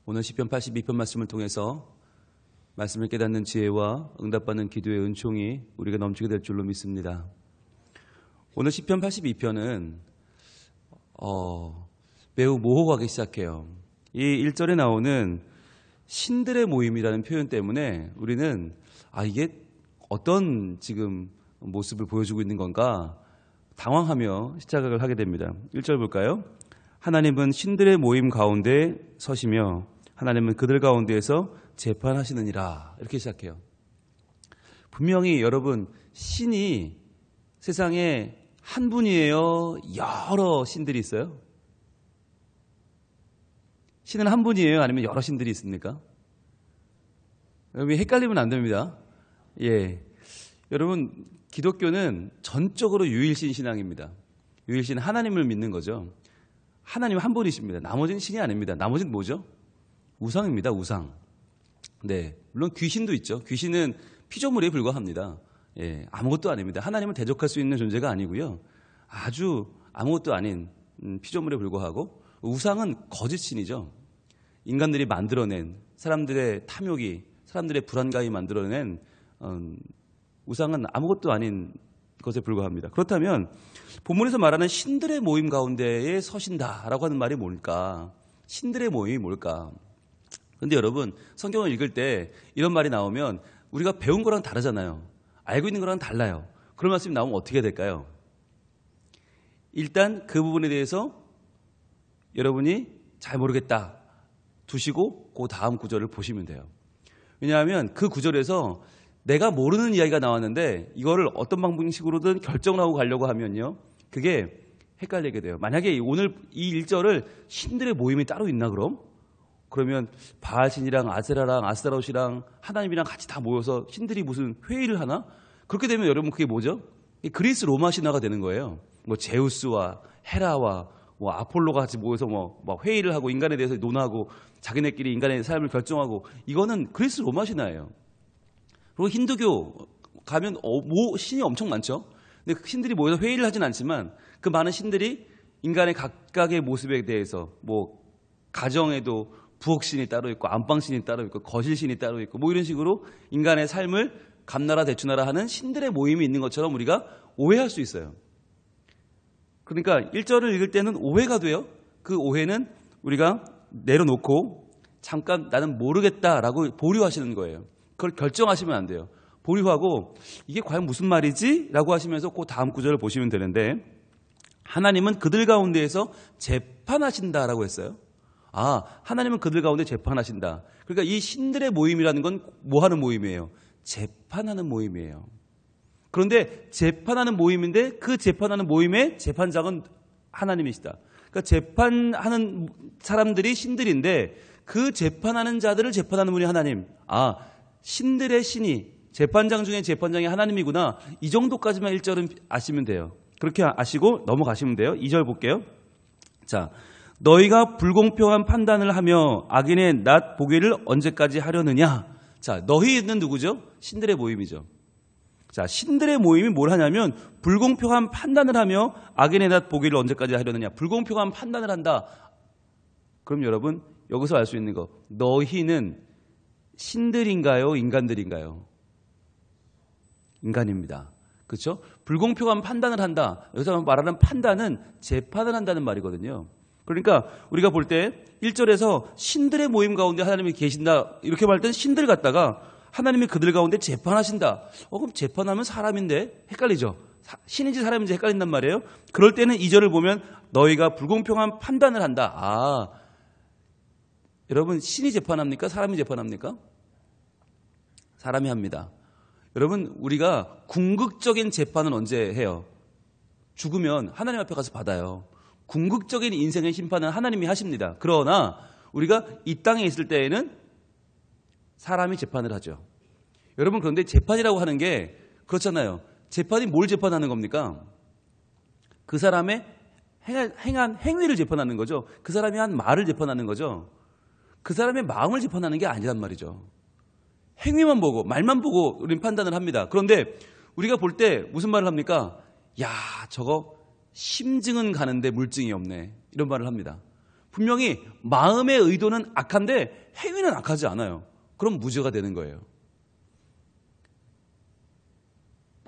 오늘 시편 82편 말씀을 통해서 말씀을 깨닫는 지혜와 응답받는 기도의 은총이 우리가 넘치게 될 줄로 믿습니다. 오늘 시편 82편은 매우 모호하게 시작해요. 이 1절에 나오는 신들의 모임이라는 표현 때문에 우리는 이게 어떤 지금 모습을 보여주고 있는 건가 당황하며 시작을 하게 됩니다. 1절 볼까요? 하나님은 신들의 모임 가운데 서시며 하나님은 그들 가운데에서 재판하시느니라. 이렇게 시작해요. 분명히 여러분, 신이 세상에 한 분이에요? 여러 신들이 있어요? 신은 한 분이에요? 아니면 여러 신들이 있습니까? 여러분, 헷갈리면 안 됩니다. 여러분, 기독교는 전적으로 유일신 신앙입니다. 유일신 하나님을 믿는 거죠. 하나님 한 분이십니다. 나머지는 신이 아닙니다. 나머지는 뭐죠? 우상입니다. 우상. 네, 물론 귀신도 있죠. 귀신은 피조물에 불과합니다. 아무것도 아닙니다. 하나님을 대적할 수 있는 존재가 아니고요. 아주 아무것도 아닌 피조물에 불과하고, 우상은 거짓신이죠. 인간들이 만들어낸, 사람들의 탐욕이, 사람들의 불안감이 만들어낸 우상은 아무것도 아닌 것에 불과합니다. 그렇다면 본문에서 말하는 신들의 모임 가운데에 서신다라고 하는 말이 뭘까? 신들의 모임이 뭘까? 그런데 여러분, 성경을 읽을 때 이런 말이 나오면 우리가 배운 거랑 다르잖아요. 알고 있는 거랑 달라요. 그런 말씀이 나오면 어떻게 해야 될까요? 일단 그 부분에 대해서 여러분이 잘 모르겠다 두시고 그 다음 구절을 보시면 돼요. 왜냐하면 그 구절에서 내가 모르는 이야기가 나왔는데 이거를 어떤 방식으로든 결정을 하고 가려고 하면요, 그게 헷갈리게 돼요. 만약에 오늘 이 1절을 신들의 모임이 따로 있나 그러면 바알신이랑 아세라랑 아스타롯이랑 하나님이랑 같이 다 모여서 신들이 무슨 회의를 하나? 그렇게 되면 여러분 그게 뭐죠? 그리스 로마 신화가 되는 거예요. 뭐 제우스와 헤라와 뭐 아폴로가 같이 모여서 막 회의를 하고 인간에 대해서 논하고 자기네끼리 인간의 삶을 결정하고, 이거는 그리스 로마 신화예요. 그리고 힌두교 가면 신이 엄청 많죠. 근데 그 신들이 모여서 회의를 하진 않지만 그 많은 신들이 인간의 각각의 모습에 대해서 가정에도 부엌신이 따로 있고 안방신이 따로 있고 거실신이 따로 있고 이런 식으로 인간의 삶을 감나라 대추나라 하는 신들의 모임이 있는 것처럼 우리가 오해할 수 있어요. 그러니까 1절을 읽을 때는 오해가 돼요. 그 오해는 우리가 내려놓고 잠깐 나는 모르겠다라고 보류하시는 거예요. 그걸 결정하시면 안 돼요. 보류하고 이게 과연 무슨 말이지? 라고 하시면서 그 다음 구절을 보시면 되는데, 하나님은 그들 가운데에서 재판하신다라고 했어요. 하나님은 그들 가운데 재판하신다. 그러니까 이 신들의 모임이라는 건 뭐 하는 모임이에요? 재판하는 모임이에요. 그런데 재판하는 모임인데 그 재판하는 모임의 재판장은 하나님이시다. 그러니까 재판하는 사람들이 신들인데 그 재판하는 자들을 재판하는 분이 하나님. 신들의 신이, 재판장 중에 재판장이 하나님이구나. 이 정도까지만 1절은 아시면 돼요. 그렇게 아시고 넘어가시면 돼요. 2절 볼게요. 자, 너희가 불공평한 판단을 하며 악인의 낫 보기를 언제까지 하려느냐? 자, 너희는 누구죠? 신들의 모임이죠. 자, 신들의 모임이 뭘 하냐면 불공평한 판단을 하며 악인의 낫 보기를 언제까지 하려느냐? 불공평한 판단을 한다. 그럼 여러분, 여기서 알 수 있는 거, 너희는 신들인가요? 인간들인가요? 인간입니다. 그렇죠? 불공평한 판단을 한다. 여기서 말하는 판단은 재판을 한다는 말이거든요. 그러니까 우리가 볼 때 1절에서 신들의 모임 가운데 하나님이 계신다 이렇게 말할 땐 신들 같다가 하나님이 그들 가운데 재판하신다. 그럼 재판하면 사람인데 헷갈리죠. 신인지 사람인지 헷갈린단 말이에요. 그럴 때는 2절을 보면 너희가 불공평한 판단을 한다. 여러분, 신이 재판합니까? 사람이 재판합니까? 사람이 합니다. 여러분, 우리가 궁극적인 재판은 언제 해요? 죽으면 하나님 앞에 가서 받아요. 궁극적인 인생의 심판은 하나님이 하십니다. 그러나 우리가 이 땅에 있을 때에는 사람이 재판을 하죠. 여러분, 그런데 재판이라고 하는 게 그렇잖아요. 재판이 뭘 재판하는 겁니까? 그 사람의 행한 행위를 재판하는 거죠. 그 사람이 한 말을 재판하는 거죠. 그 사람의 마음을 재판하는 게 아니란 말이죠. 행위만 보고 말만 보고 우리는 판단을 합니다. 그런데 우리가 볼 때 무슨 말을 합니까? 야, 저거 심증은 가는데 물증이 없네. 이런 말을 합니다. 분명히 마음의 의도는 악한데 행위는 악하지 않아요. 그럼 무죄가 되는 거예요.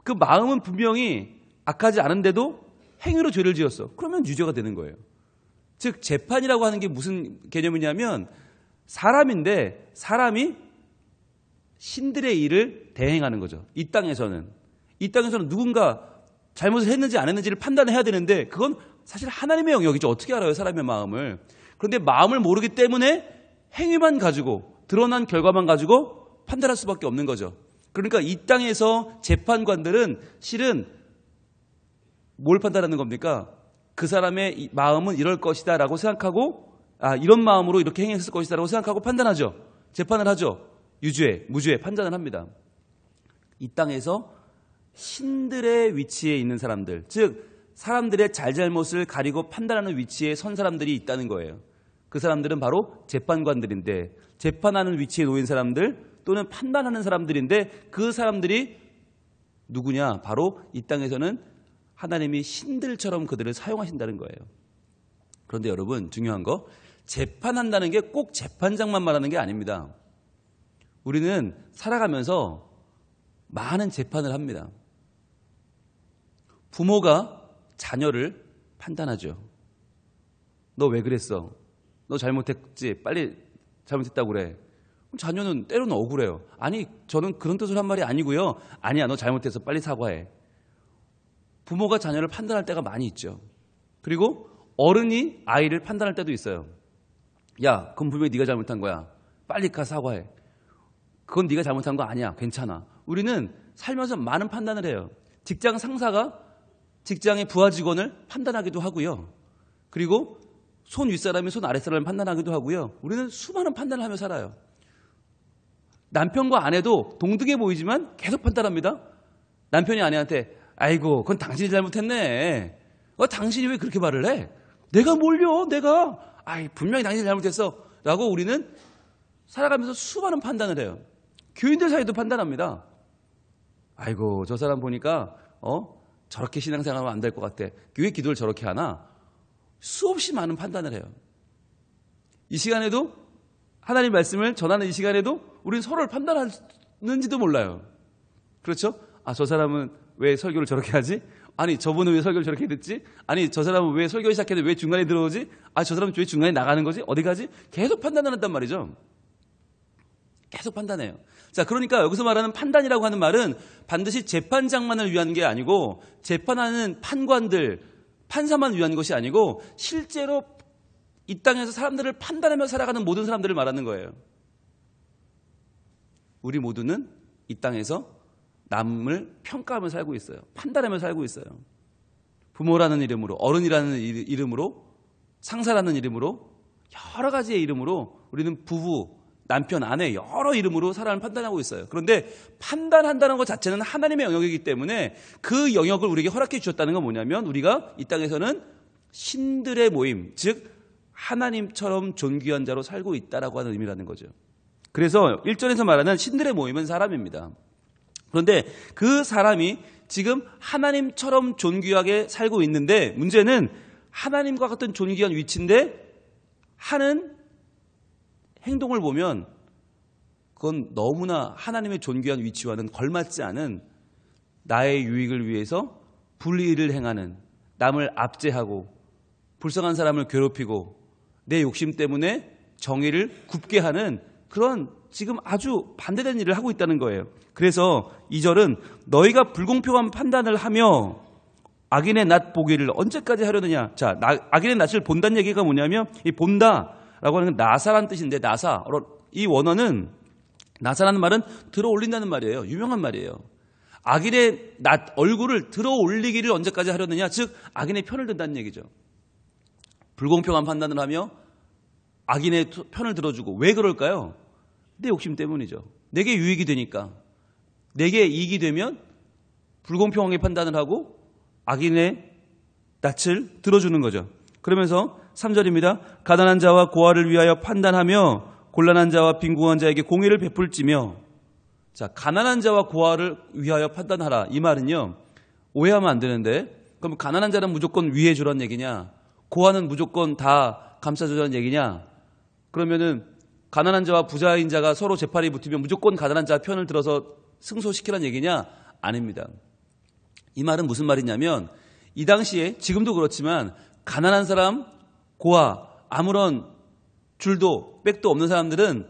그 마음은 분명히 악하지 않은데도 행위로 죄를 지었어. 그러면 유죄가 되는 거예요. 즉 재판이라고 하는 게 무슨 개념이냐면 사람인데 사람이 신들의 일을 대행하는 거죠. 이 땅에서는 누군가 잘못을 했는지 안 했는지를 판단해야 되는데 그건 사실 하나님의 영역이죠. 어떻게 알아요? 사람의 마음을. 그런데 마음을 모르기 때문에 행위만 가지고 드러난 결과만 가지고 판단할 수밖에 없는 거죠. 그러니까 이 땅에서 재판관들은 실은 뭘 판단하는 겁니까? 그 사람의 마음은 이럴 것이다 라고 생각하고 이런 마음으로 이렇게 행했을 것이다 라고 생각하고 판단하죠. 재판을 하죠. 유죄, 무죄 판단을 합니다. 이 땅에서 신들의 위치에 있는 사람들, 즉 사람들의 잘잘못을 가리고 판단하는 위치에 선 사람들이 있다는 거예요. 그 사람들은 바로 재판관들인데 재판하는 위치에 놓인 사람들 또는 판단하는 사람들인데 그 사람들이 누구냐? 바로 이 땅에서는 하나님이 신들처럼 그들을 사용하신다는 거예요. 그런데 여러분 중요한 거 재판한다는 게 꼭 재판장만 말하는 게 아닙니다. 우리는 살아가면서 많은 재판을 합니다. 부모가 자녀를 판단하죠. 너 왜 그랬어? 너 잘못했지? 빨리 잘못했다고 그래. 자녀는 때로는 억울해요. 아니 저는 그런 뜻으로 한 말이 아니고요. 아니야 너 잘못했어. 빨리 사과해. 부모가 자녀를 판단할 때가 많이 있죠. 그리고 어른이 아이를 판단할 때도 있어요. 야 그건 분명히 네가 잘못한 거야. 빨리 가 사과해. 그건 네가 잘못한 거 아니야. 괜찮아. 우리는 살면서 많은 판단을 해요. 직장 상사가 직장의 부하 직원을 판단하기도 하고요. 그리고 손 윗사람이 손 아랫사람을 판단하기도 하고요. 우리는 수많은 판단을 하며 살아요. 남편과 아내도 동등해 보이지만 계속 판단합니다. 남편이 아내한테 아이고 그건 당신이 잘못했네. 당신이 왜 그렇게 말을 해? 내가 뭘요? 내가 분명히 당신이 잘못했어 라고 우리는 살아가면서 수많은 판단을 해요. 교인들 사이도 판단합니다. 아이고 저 사람 보니까 저렇게 신앙생활하면 안 될 것 같아. 왜 기도를 저렇게 하나? 수없이 많은 판단을 해요. 이 시간에도 하나님 말씀을 전하는 이 시간에도 우리는 서로를 판단하는지도 몰라요. 그렇죠? 저 사람은 왜 설교를 저렇게 하지? 아니 저분은 왜 설교를 저렇게 듣지? 아니 저 사람은 왜 설교 시작했는데 왜 중간에 들어오지? 저 사람은 왜 중간에 나가는 거지? 어디 가지? 계속 판단을 한단 말이죠. 계속 판단해요. 자, 그러니까 여기서 말하는 판단이라고 하는 말은 반드시 재판장만을 위한 게 아니고 재판하는 판관들, 판사만 위한 것이 아니고 실제로 이 땅에서 사람들을 판단하며 살아가는 모든 사람들을 말하는 거예요. 우리 모두는 이 땅에서 남을 평가하며 살고 있어요. 판단하며 살고 있어요. 부모라는 이름으로, 어른이라는 이름으로, 상사라는 이름으로, 여러 가지의 이름으로 우리는 부부, 남편, 아내 여러 이름으로 사람을 판단하고 있어요. 그런데 판단한다는 것 자체는 하나님의 영역이기 때문에 그 영역을 우리에게 허락해 주셨다는 건 뭐냐면 우리가 이 땅에서는 신들의 모임, 즉 하나님처럼 존귀한 자로 살고 있다라고 하는 의미라는 거죠. 그래서 1절에서 말하는 신들의 모임은 사람입니다. 그런데 그 사람이 지금 하나님처럼 존귀하게 살고 있는데 문제는 하나님과 같은 존귀한 위치인데 하는 행동을 보면 그건 너무나 하나님의 존귀한 위치와는 걸맞지 않은 나의 유익을 위해서 불의를 행하는, 남을 압제하고 불쌍한 사람을 괴롭히고 내 욕심 때문에 정의를 굽게 하는 그런 지금 아주 반대된 일을 하고 있다는 거예요. 그래서 2절은 너희가 불공평한 판단을 하며 악인의 낯 보기를 언제까지 하려느냐. 자, 악인의 낯을 본다는 얘기가 뭐냐면 이 본다라고 하는 건 나사라는 뜻인데 나사. 이 원어는 나사라는 말은 들어 올린다는 말이에요. 유명한 말이에요. 악인의 낯, 얼굴을 들어 올리기를 언제까지 하려느냐. 즉 악인의 편을 든다는 얘기죠. 불공평한 판단을 하며 악인의 편을 들어주고 왜 그럴까요? 내 욕심 때문이죠. 내게 유익이 되니까. 내게 이익이 되면 불공평하게 판단을 하고 악인의 낯을 들어주는 거죠. 그러면서 3절입니다. 가난한 자와 고아를 위하여 판단하며 곤란한 자와 빈궁한 자에게 공의를 베풀지며. 자, 가난한 자와 고아를 위하여 판단하라. 이 말은요, 오해하면 안 되는데, 그럼 가난한 자는 무조건 위해 주라는 얘기냐? 고아는 무조건 다 감싸주자는 얘기냐? 그러면은 가난한 자와 부자인 자가 서로 재판이 붙으면 무조건 가난한 자 편을 들어서 승소시키라는 얘기냐? 아닙니다. 이 말은 무슨 말이냐면 이 당시에 지금도 그렇지만 가난한 사람, 고아, 아무런 줄도 백도 없는 사람들은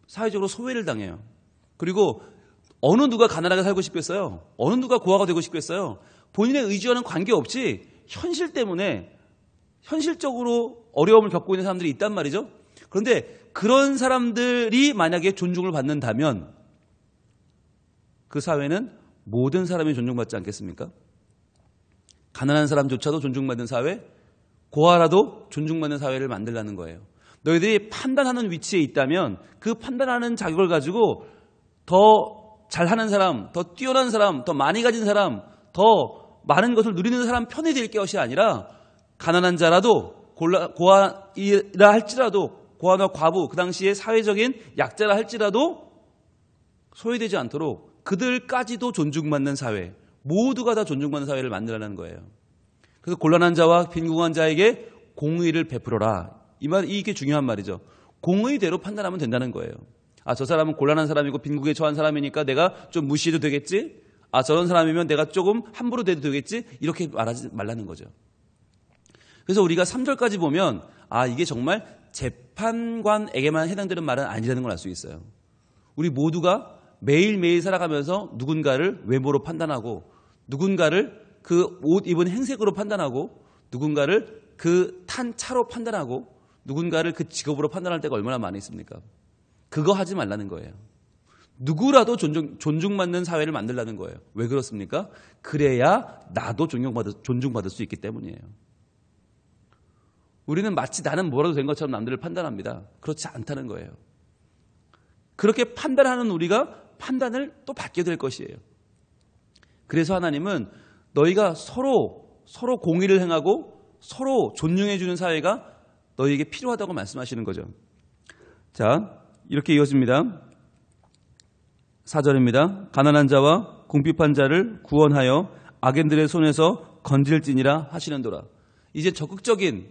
사회적으로 소외를 당해요. 그리고 어느 누가 가난하게 살고 싶겠어요? 어느 누가 고아가 되고 싶겠어요? 본인의 의지와는 관계없이 현실 때문에 현실적으로 어려움을 겪고 있는 사람들이 있단 말이죠. 그런데 그런 사람들이 만약에 존중을 받는다면 그 사회는 모든 사람이 존중받지 않겠습니까? 가난한 사람조차도 존중받는 사회, 고아라도 존중받는 사회를 만들라는 거예요. 너희들이 판단하는 위치에 있다면 그 판단하는 자격을 가지고 더 잘하는 사람, 더 뛰어난 사람, 더 많이 가진 사람, 더 많은 것을 누리는 사람 편이 될 것이 아니라 가난한 자라도 고아이라 할지라도 고아나 과부, 그 당시에 사회적인 약자라 할지라도 소외되지 않도록 그들까지도 존중받는 사회, 모두가 다 존중받는 사회를 만들라는 거예요. 그래서 곤란한 자와 빈궁한 자에게 공의를 베풀어라. 이게 중요한 말이죠. 공의대로 판단하면 된다는 거예요. 아, 저 사람은 곤란한 사람이고 빈궁에 처한 사람이니까 내가 좀 무시해도 되겠지? 아, 저런 사람이면 내가 조금 함부로 대도 되겠지? 이렇게 말하지 말라는 거죠. 그래서 우리가 3절까지 보면 아, 이게 정말 재판관에게만 해당되는 말은 아니라는 걸 알 수 있어요. 우리 모두가 매일매일 살아가면서 누군가를 외모로 판단하고 누군가를 그 옷 입은 행색으로 판단하고 누군가를 그 탄 차로 판단하고 누군가를 그 직업으로 판단할 때가 얼마나 많이 있습니까? 그거 하지 말라는 거예요. 누구라도 존중받는 사회를 만들라는 거예요. 왜 그렇습니까? 그래야 나도 존중받을 수 있기 때문이에요. 우리는 마치 나는 뭐라도 된 것처럼 남들을 판단합니다. 그렇지 않다는 거예요. 그렇게 판단하는 우리가 판단을 또 받게 될 것이에요. 그래서 하나님은 너희가 서로 공의를 행하고 서로 존중해 주는 사회가 너희에게 필요하다고 말씀하시는 거죠. 자, 이렇게 이어집니다. 4절입니다. 가난한 자와 궁핍한 자를 구원하여 악인들의 손에서 건질지니라 하시는도라. 이제 적극적인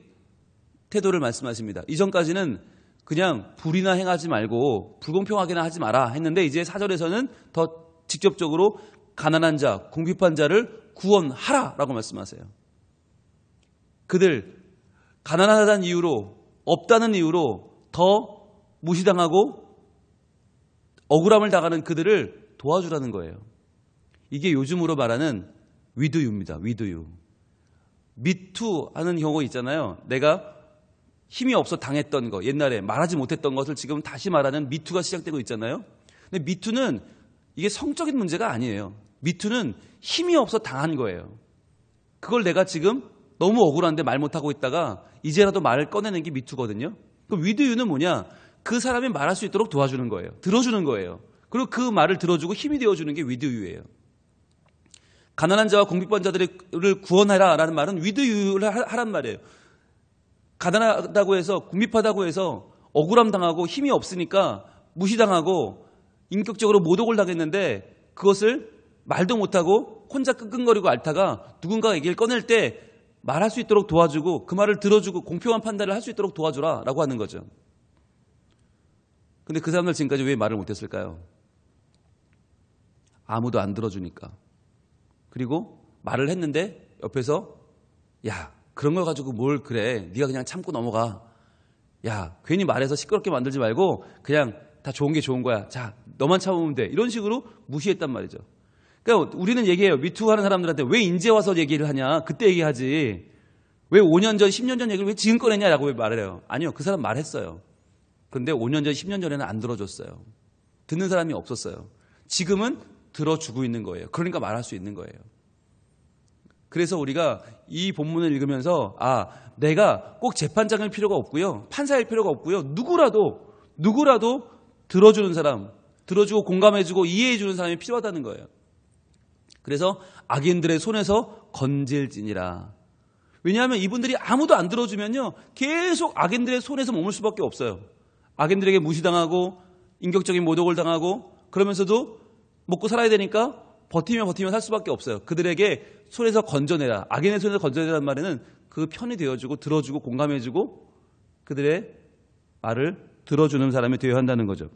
태도를 말씀하십니다. 이전까지는 그냥 불의나 행하지 말고 불공평하게나 하지 마라 했는데 이제 4절에서는 더 직접적으로 가난한 자, 궁핍한 자를 구원하라라고 말씀하세요. 그들 가난하다는 이유로, 없다는 이유로 더 무시당하고 억울함을 당하는 그들을 도와주라는 거예요. 이게 요즘으로 말하는 위드유입니다. 위드유. 미투 하는 경우 있잖아요. 내가 힘이 없어 당했던 거, 옛날에 말하지 못했던 것을 지금 다시 말하는 미투가 시작되고 있잖아요. 근데 미투는 이게 성적인 문제가 아니에요. 미투는 힘이 없어 당한 거예요. 그걸 내가 지금 너무 억울한데 말 못하고 있다가 이제라도 말을 꺼내는 게 미투거든요. 그럼 위드유는 뭐냐? 그 사람이 말할 수 있도록 도와주는 거예요. 들어주는 거예요. 그리고 그 말을 들어주고 힘이 되어주는 게 위드유예요. 가난한 자와 궁핍한 자들을 구원하라라는 말은 위드유를 하란 말이에요. 가난하다고 해서 궁핍하다고 해서 억울함 당하고 힘이 없으니까 무시당하고 인격적으로 모독을 당했는데 그것을 말도 못하고 혼자 끙끙거리고 앓다가 누군가가 얘기를 꺼낼 때 말할 수 있도록 도와주고 그 말을 들어주고 공평한 판단을 할 수 있도록 도와주라라고 하는 거죠. 근데 그 사람들 지금까지 왜 말을 못했을까요? 아무도 안 들어주니까. 그리고 말을 했는데 옆에서 야, 그런 걸 가지고 뭘 그래. 네가 그냥 참고 넘어가. 야, 괜히 말해서 시끄럽게 만들지 말고 그냥 다 좋은 게 좋은 거야. 자, 너만 참으면 돼. 이런 식으로 무시했단 말이죠. 그러니까 우리는 얘기해요. 미투 하는 사람들한테 왜 이제 와서 얘기를 하냐. 그때 얘기하지. 왜 5년 전, 10년 전 얘기를 왜 지금 꺼내냐라고 왜 말을 해요. 아니요. 그 사람 말했어요. 그런데 5년 전, 10년 전에는 안 들어줬어요. 듣는 사람이 없었어요. 지금은 들어주고 있는 거예요. 그러니까 말할 수 있는 거예요. 그래서 우리가 이 본문을 읽으면서 내가 꼭 재판장일 필요가 없고요. 판사일 필요가 없고요. 누구라도 들어주는 사람, 들어주고 공감해주고 이해해주는 사람이 필요하다는 거예요. 그래서 악인들의 손에서 건질지니라. 왜냐하면 이분들이 아무도 안 들어주면요. 계속 악인들의 손에서 머물 수밖에 없어요. 악인들에게 무시당하고 인격적인 모독을 당하고 그러면서도 먹고 살아야 되니까 버티며 살 수밖에 없어요. 그들에게 손에서 건져내라. 악인의 손에서 건져내라는 말에는 그 편이 되어주고 들어주고 공감해주고 그들의 말을 들어주는 사람이 되어야 한다는 거죠.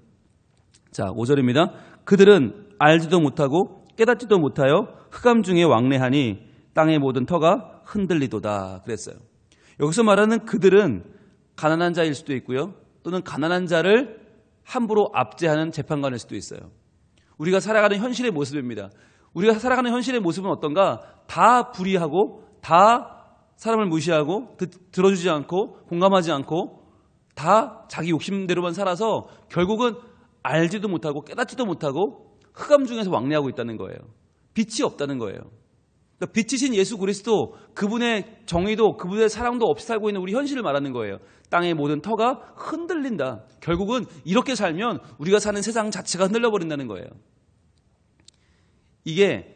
자, 5절입니다. 그들은 알지도 못하고 깨닫지도 못하여 흑암 중에 왕래하니 땅의 모든 터가 흔들리도다 그랬어요. 여기서 말하는 그들은 가난한 자일 수도 있고요. 또는 가난한 자를 함부로 압제하는 재판관일 수도 있어요. 우리가 살아가는 현실의 모습입니다. 우리가 살아가는 현실의 모습은 어떤가? 다 불의하고 다 사람을 무시하고 들어주지 않고 공감하지 않고 다 자기 욕심대로만 살아서 결국은 알지도 못하고 깨닫지도 못하고 흑암 중에서 왕래하고 있다는 거예요. 빛이 없다는 거예요. 그러니까 빛이신 예수 그리스도, 그분의 정의도 그분의 사랑도 없이 살고 있는 우리 현실을 말하는 거예요. 땅의 모든 터가 흔들린다. 결국은 이렇게 살면 우리가 사는 세상 자체가 흔들려버린다는 거예요. 이게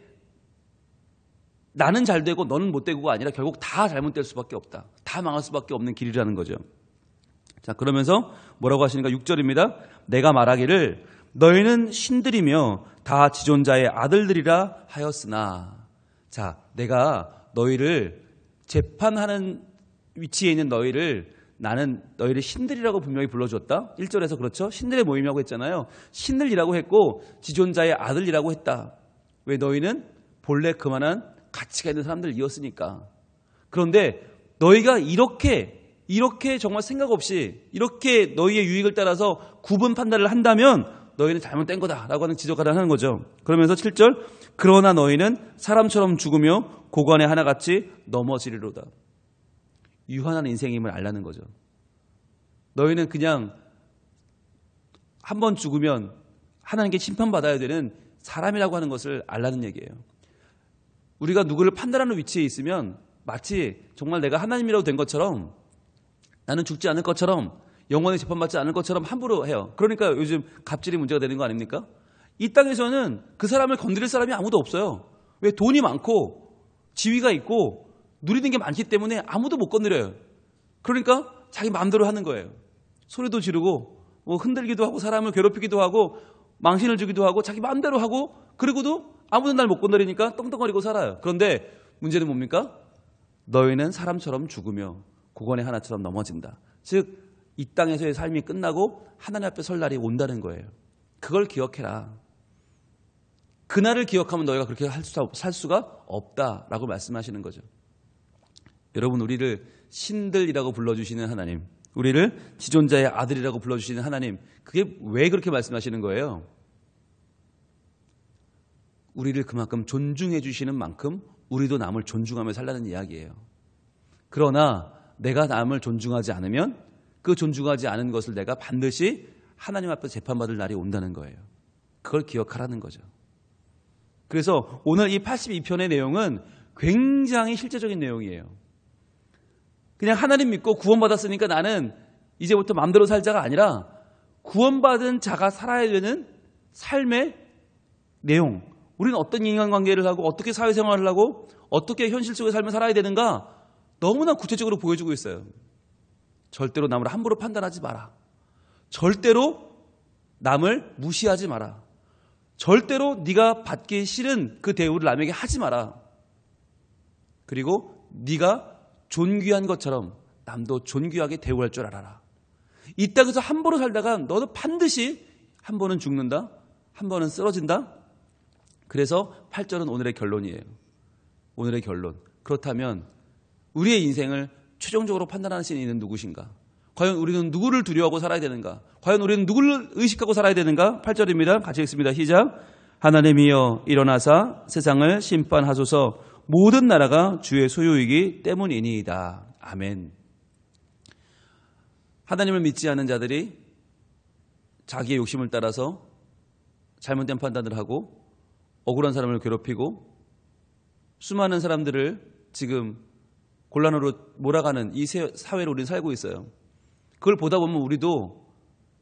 나는 잘 되고 너는 못 되고가 아니라 결국 다 잘못될 수밖에 없다. 다 망할 수밖에 없는 길이라는 거죠. 자, 그러면서 뭐라고 하시는가? 6절입니다. 내가 말하기를 너희는 신들이며 다 지존자의 아들들이라 하였으나. 자, 내가 너희를 재판하는 위치에 있는 너희를 나는 너희를 신들이라고 분명히 불러주었다. 1절에서 그렇죠. 신들의 모임이라고 했잖아요. 신들이라고 했고 지존자의 아들이라고 했다. 왜? 너희는 본래 그만한 가치가 있는 사람들이었으니까. 그런데 너희가 이렇게 정말 생각 없이 이렇게 너희의 유익을 따라서 구분 판단을 한다면 너희는 잘못된 거다라고 하는 지적을 하는 거죠. 그러면서 7절 그러나 너희는 사람처럼 죽으며 고관에 하나같이 넘어지리로다. 유한한 인생임을 알라는 거죠. 너희는 그냥 한 번 죽으면 하나님께 심판받아야 되는 사람이라고 하는 것을 알라는 얘기예요. 우리가 누구를 판단하는 위치에 있으면 마치 정말 내가 하나님이라고 된 것처럼 나는 죽지 않을 것처럼 영원히 재판받지 않을 것처럼 함부로 해요. 그러니까 요즘 갑질이 문제가 되는 거 아닙니까? 이 땅에서는 그 사람을 건드릴 사람이 아무도 없어요. 왜? 돈이 많고 지위가 있고 누리는 게 많기 때문에 아무도 못 건드려요. 그러니까 자기 마음대로 하는 거예요. 소리도 지르고 흔들기도 하고 사람을 괴롭히기도 하고 망신을 주기도 하고 자기 마음대로 하고 그리고도 아무도 날 못 건드리니까 떵떵거리고 살아요. 그런데 문제는 뭡니까? 너희는 사람처럼 죽으며 고관의 하나처럼 넘어진다. 즉 이 땅에서의 삶이 끝나고 하나님 앞에 설 날이 온다는 거예요. 그걸 기억해라. 그날을 기억하면 너희가 그렇게 살 수가 없다라고 말씀하시는 거죠. 여러분, 우리를 신들이라고 불러주시는 하나님, 우리를 지존자의 아들이라고 불러주시는 하나님, 그게 왜 그렇게 말씀하시는 거예요? 우리를 그만큼 존중해 주시는 만큼 우리도 남을 존중하며 살라는 이야기예요. 그러나 내가 남을 존중하지 않으면 그 존중하지 않은 것을 내가 반드시 하나님 앞에 재판받을 날이 온다는 거예요. 그걸 기억하라는 거죠. 그래서 오늘 이 82편의 내용은 굉장히 실제적인 내용이에요. 그냥 하나님 믿고 구원받았으니까 나는 이제부터 마음대로 살자가 아니라 구원받은 자가 살아야 되는 삶의 내용, 우리는 어떤 인간관계를 하고 어떻게 사회생활을 하고 어떻게 현실 속의 삶을 살아야 되는가 너무나 구체적으로 보여주고 있어요. 절대로 남을 함부로 판단하지 마라. 절대로 남을 무시하지 마라. 절대로 네가 받기 싫은 그 대우를 남에게 하지 마라. 그리고 네가 존귀한 것처럼 남도 존귀하게 대우할 줄 알아라. 이 땅에서 함부로 살다가 너도 반드시 한 번은 죽는다. 한 번은 쓰러진다. 그래서 8절은 오늘의 결론이에요. 오늘의 결론. 그렇다면 우리의 인생을 최종적으로 판단하는 신이 있는 누구신가? 과연 우리는 누구를 두려워하고 살아야 되는가? 과연 우리는 누구를 의식하고 살아야 되는가? 8절입니다. 같이 읽습니다. 시작. 하나님이여 일어나사 세상을 심판하소서. 모든 나라가 주의 소유이기 때문이니이다. 아멘. 하나님을 믿지 않는 자들이 자기의 욕심을 따라서 잘못된 판단을 하고 억울한 사람을 괴롭히고 수많은 사람들을 지금 곤란으로 몰아가는 이 사회로 우리는 살고 있어요. 그걸 보다 보면 우리도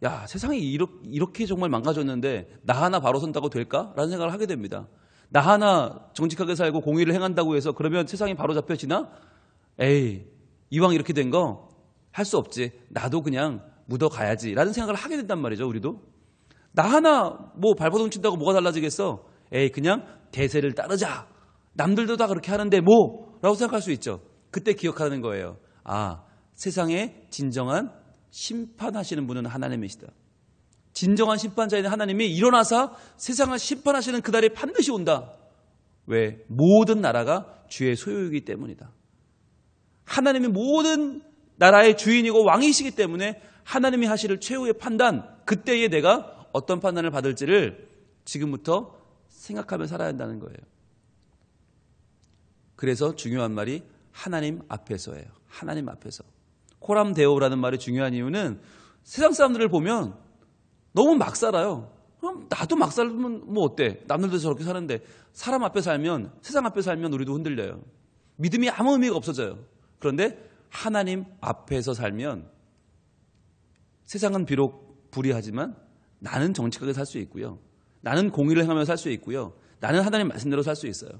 야, 세상이 이렇게 정말 망가졌는데 나 하나 바로 선다고 될까? 라는 생각을 하게 됩니다. 나 하나 정직하게 살고 공의를 행한다고 해서 그러면 세상이 바로 잡혀지나? 에이, 이왕 이렇게 된 거 할 수 없지. 나도 그냥 묻어가야지 라는 생각을 하게 된단 말이죠. 우리도. 나 하나 뭐 발버둥 친다고 뭐가 달라지겠어? 에이, 그냥 대세를 따르자. 남들도 다 그렇게 하는데 뭐? 라고 생각할 수 있죠. 그때 기억하는 거예요. 아, 세상의 진정한 심판하시는 분은 하나님이시다. 진정한 심판자인 하나님이 일어나서 세상을 심판하시는 그날이 반드시 온다. 왜? 모든 나라가 주의 소유이기 때문이다. 하나님이 모든 나라의 주인이고 왕이시기 때문에 하나님이 하실 최후의 판단, 그때에 내가 어떤 판단을 받을지를 지금부터 생각하며 살아야 한다는 거예요. 그래서 중요한 말이 하나님 앞에서예요. 하나님 앞에서. 코람 데오라는 말이 중요한 이유는 세상 사람들을 보면 너무 막 살아요. 그럼 나도 막 살면 뭐 어때? 남들도 저렇게 사는데 사람 앞에 살면, 세상 앞에 살면 우리도 흔들려요. 믿음이 아무 의미가 없어져요. 그런데 하나님 앞에서 살면 세상은 비록 불의하지만 나는 정직하게 살 수 있고요. 나는 공의를 행하며 살 수 있고요. 나는 하나님 말씀대로 살 수 있어요.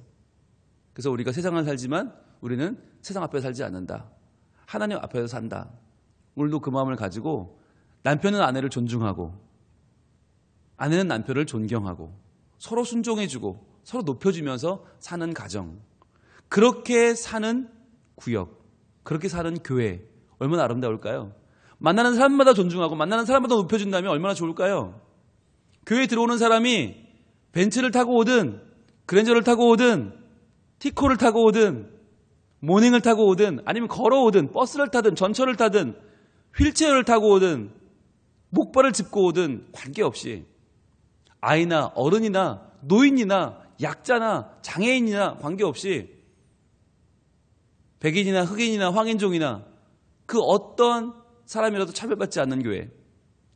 그래서 우리가 세상을 살지만 우리는 세상 앞에 살지 않는다. 하나님 앞에서 산다. 오늘도 그 마음을 가지고 남편은 아내를 존중하고 아내는 남편을 존경하고 서로 순종해주고 서로 높여주면서 사는 가정, 그렇게 사는 구역, 그렇게 사는 교회, 얼마나 아름다울까요? 만나는 사람마다 존중하고 만나는 사람마다 높여준다면 얼마나 좋을까요? 교회에 들어오는 사람이 벤츠를 타고 오든 그랜저를 타고 오든 티코를 타고 오든 모닝을 타고 오든 아니면 걸어오든 버스를 타든 전철을 타든 휠체어를 타고 오든 목발을 짚고 오든 관계없이 아이나 어른이나 노인이나 약자나 장애인이나 관계없이 백인이나 흑인이나 황인종이나 그 어떤 사람이라도 차별받지 않는 교회,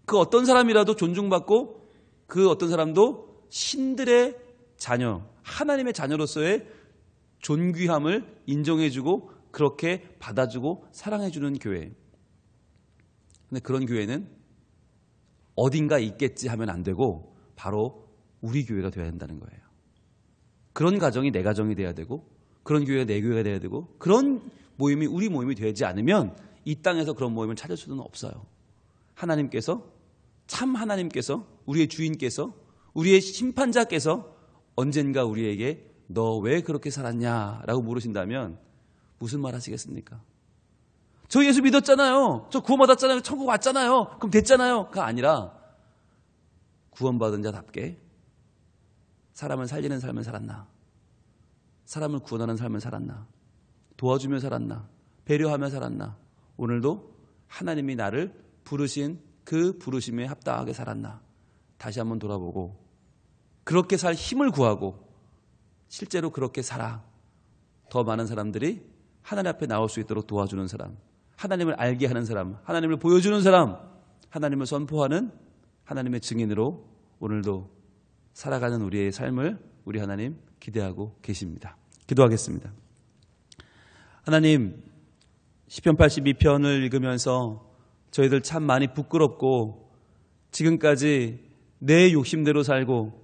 그 어떤 사람이라도 존중받고 그 어떤 사람도 신들의 자녀, 하나님의 자녀로서의 존귀함을 인정해주고 그렇게 받아주고 사랑해주는 교회. 근데 그런 교회는 어딘가 있겠지 하면 안 되고 바로 우리 교회가 되어야 한다는 거예요. 그런 가정이 내 가정이 돼야 되고 그런 교회가 내 교회가 돼야 되고 그런 모임이 우리 모임이 되지 않으면 이 땅에서 그런 모임을 찾을 수는 없어요. 하나님께서, 참 하나님께서, 우리의 주인께서, 우리의 심판자께서 언젠가 우리에게 너 왜 그렇게 살았냐라고 물으신다면 무슨 말 하시겠습니까? 저 예수 믿었잖아요. 저 구원받았잖아요. 천국 왔잖아요. 그럼 됐잖아요. 그가 아니라 구원받은 자답게 사람을 살리는 삶을 살았나? 사람을 구원하는 삶을 살았나? 도와주며 살았나? 배려하며 살았나? 오늘도 하나님이 나를 부르신 그 부르심에 합당하게 살았나? 다시 한번 돌아보고 그렇게 살 힘을 구하고 실제로 그렇게 살아 더 많은 사람들이 하나님 앞에 나올 수 있도록 도와주는 사람, 하나님을 알게 하는 사람, 하나님을 보여주는 사람, 하나님을 선포하는 하나님의 증인으로 오늘도 살아가는 우리의 삶을 우리 하나님 기대하고 계십니다. 기도하겠습니다. 하나님, 시편 82편을 읽으면서 저희들 참 많이 부끄럽고 지금까지 내 욕심대로 살고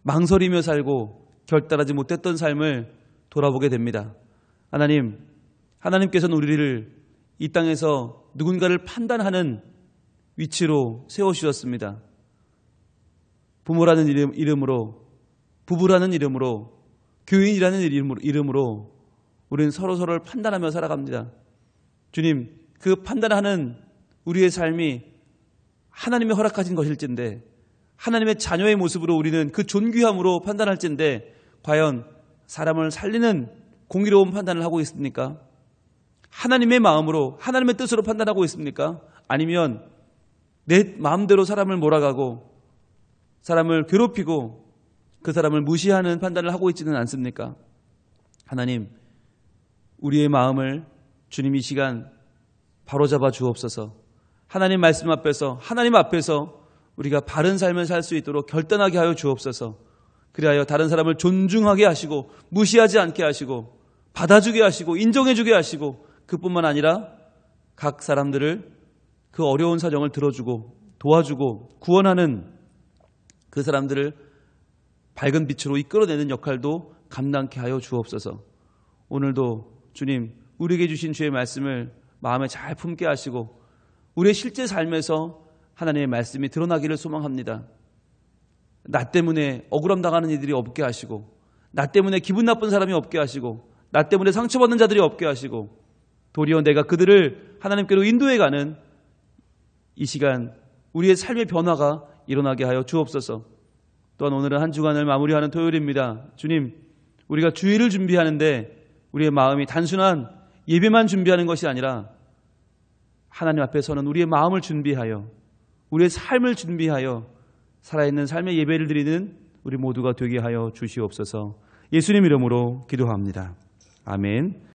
망설이며 살고 결단하지 못했던 삶을 돌아보게 됩니다. 하나님, 하나님께서는 우리를 이 땅에서 누군가를 판단하는 위치로 세워주셨습니다. 부모라는 이름으로, 부부라는 이름으로, 교인이라는 이름으로 우리는 서로서로를 판단하며 살아갑니다. 주님, 그 판단하는 우리의 삶이 하나님의 허락하신 것일진데 하나님의 자녀의 모습으로 우리는 그 존귀함으로 판단할진데 과연 사람을 살리는 공의로운 판단을 하고 있습니까? 하나님의 마음으로 하나님의 뜻으로 판단하고 있습니까? 아니면 내 마음대로 사람을 몰아가고 사람을 괴롭히고 그 사람을 무시하는 판단을 하고 있지는 않습니까? 하나님, 우리의 마음을 주님 이 시간 바로잡아 주옵소서. 하나님 말씀 앞에서, 하나님 앞에서 우리가 바른 삶을 살 수 있도록 결단하게 하여 주옵소서. 그리하여 다른 사람을 존중하게 하시고 무시하지 않게 하시고 받아주게 하시고 인정해주게 하시고 그뿐만 아니라 각 사람들을 그 어려운 사정을 들어주고 도와주고 구원하는 그 사람들을 밝은 빛으로 이끌어내는 역할도 감당케 하여 주옵소서. 오늘도 주님, 우리에게 주신 주의 말씀을 마음에 잘 품게 하시고 우리의 실제 삶에서 하나님의 말씀이 드러나기를 소망합니다. 나 때문에 억울함 당하는 이들이 없게 하시고 나 때문에 기분 나쁜 사람이 없게 하시고 나 때문에 상처받는 자들이 없게 하시고 도리어 내가 그들을 하나님께로 인도해가는 이 시간 우리의 삶의 변화가 일어나게 하여 주옵소서. 또한 오늘은 한 주간을 마무리하는 토요일입니다. 주님, 우리가 주일을 준비하는데 우리의 마음이 단순한 예배만 준비하는 것이 아니라 하나님 앞에서는 우리의 마음을 준비하여 우리의 삶을 준비하여 살아있는 삶의 예배를 드리는 우리 모두가 되게 하여 주시옵소서. 예수님 이름으로 기도합니다. 아멘.